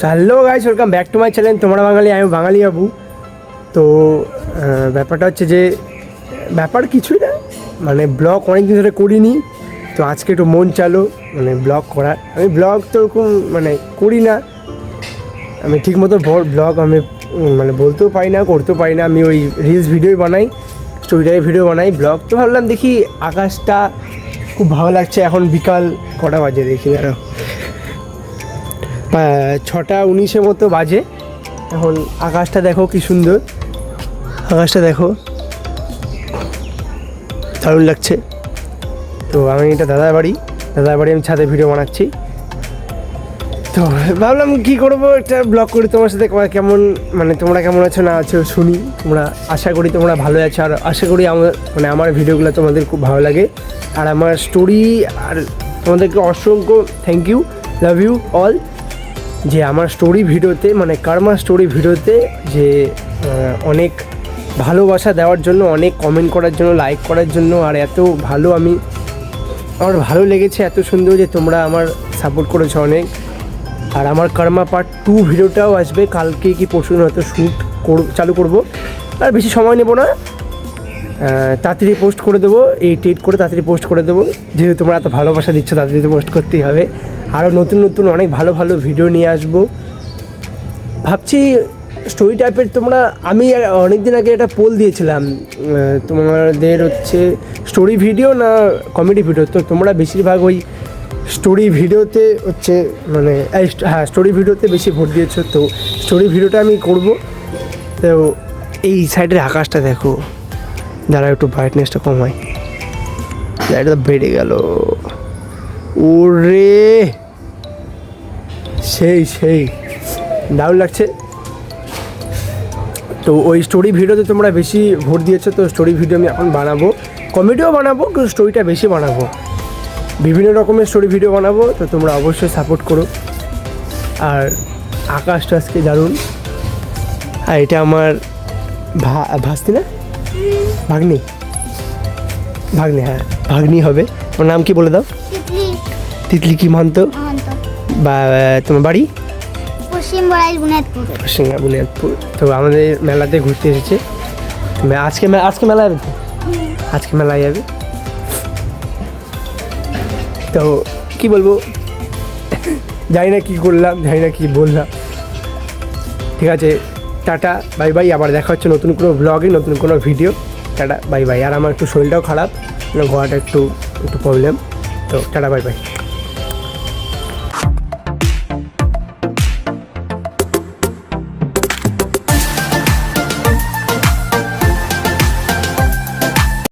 Hello guys, welcome back to my channel তোমরা বাঙালি, আমি বাঙালি বাবু। তো ব্যাপারটা হচ্ছে যে ব্যাপার কিছুই না, মানে ব্লগ অনেক দিন ধরে করিনি, তো আজকে একটু মন চালো মানে ব্লগ করার। আমি ব্লগ তো ওরকম মানে করি না, আমি ঠিকমতো ব্লগ আমি মানে বলতেও পারি না, করতেও পারি না। আমি ওই রিলস ভিডিওই বানাই, স্টোরি ভিডিও বানাই। ব্লগ তো ভাবলাম দেখি, আকাশটা খুব ভালো লাগছে। এখন বিকাল কটা বাজে দেখি, দাঁড়াও, 6:19 মতো বাজে। এখন আকাশটা দেখো কি সুন্দর, আকাশটা দেখো, দারুণ লাগছে। তো আমি এটা দাদার বাড়ি আমি ছাদে ভিডিও বানাচ্ছি। তো ভাবলাম কী করবো, একটা ব্লগ করি তোমার সাথে, কেমন মানে তোমরা কেমন আছো না আছো শুনি। তোমরা আশা করি তোমরা ভালো আছো, আর আশা করি আমার ভিডিওগুলো তোমাদের খুব ভালো লাগে। আর আমার স্টোরি, আর তোমাদেরকে অসংখ্য thank you, love you all, যে আমার স্টোরি ভিডিওতে মানে কার্মা স্টোরি ভিডিওতে যে অনেক ভালোবাসা দেওয়ার জন্য, অনেক কমেন্ট করার জন্য, লাইক করার জন্য। আর এত ভালো আমার ভালো লেগেছে, এত সুন্দর যে তোমরা আমার সাপোর্ট করেছো অনেক। আর আমার কার্মা পার্ট 2 ভিডিওটাও আসবে কালকে কি পরশু হয়তো শ্যুট চালু করব। আর বেশি সময় নেব না, তাড়াতাড়ি পোস্ট করে দেবো, এডিট করে তাড়াতাড়ি পোস্ট করে দেবো। যেহেতু তোমরা এত ভালোবাসা দিচ্ছ, তাড়াতাড়ি তো পোস্ট করতেই হবে। আরও নতুন নতুন অনেক ভালো ভালো ভিডিও নিয়ে আসবো ভাবছি, স্টোরি টাইপের। আমি অনেক দিন আগে একটা পোল দিয়েছিলাম, তোমাদের হচ্ছে স্টোরি ভিডিও না কমেডি ভিডিও। তো তোমরা বেশিরভাগ ওই স্টোরি ভিডিওতে হচ্ছে মানে হ্যাঁ স্টোরি ভিডিওতে বেশি ভোট দিয়েছো। তো স্টোরি ভিডিওটা আমি করব। তো এই সাইডের আকাশটা দেখো, যারা একটু ব্রাইটনেসটা কম হয়, লাইটটা বেড়ে গেল, ওরে সেই দারুণ লাগছে। তো ওই স্টোরি ভিডিওতে তোমরা বেশি ভোট দিয়েছো, তো স্টোরি ভিডিও আমি এখন বানাবো, কমেডিও বানাবো, কিন্তু স্টোরিটা বেশি বানাবো, বিভিন্ন রকমের স্টোরি ভিডিও বানাবো। তো তোমরা অবশ্যই সাপোর্ট করো। আর আকাশটা আজকে দারুণ। আর এটা আমার ভাস্তি না ভাগ্নি, হ্যাঁ ভাগ্নি হবে। ওর নাম কি বলে দাও? তিতলি কি মান্ত? বা তোমার বাড়ি? পশ্চিম বুনিয়াদপুর। তো আমাদের মেলাতে ঘুরতে এসেছে। আজকে মেলা যাবে তো, আজকে মেলায় যাবে। তো কি বলবো, জানি না কি করলাম, জানি না কি বললাম। ঠিক আছে, টাটা বাই বাই, আবার দেখা হচ্ছে নতুন কোনো ব্লগে, নতুন কোনো ভিডিও। Tata bye bye. আর আমার একটু শরীরটাও খারাপ, গলাটা একটু প্রবলেম। তো টাটা বাই বাই।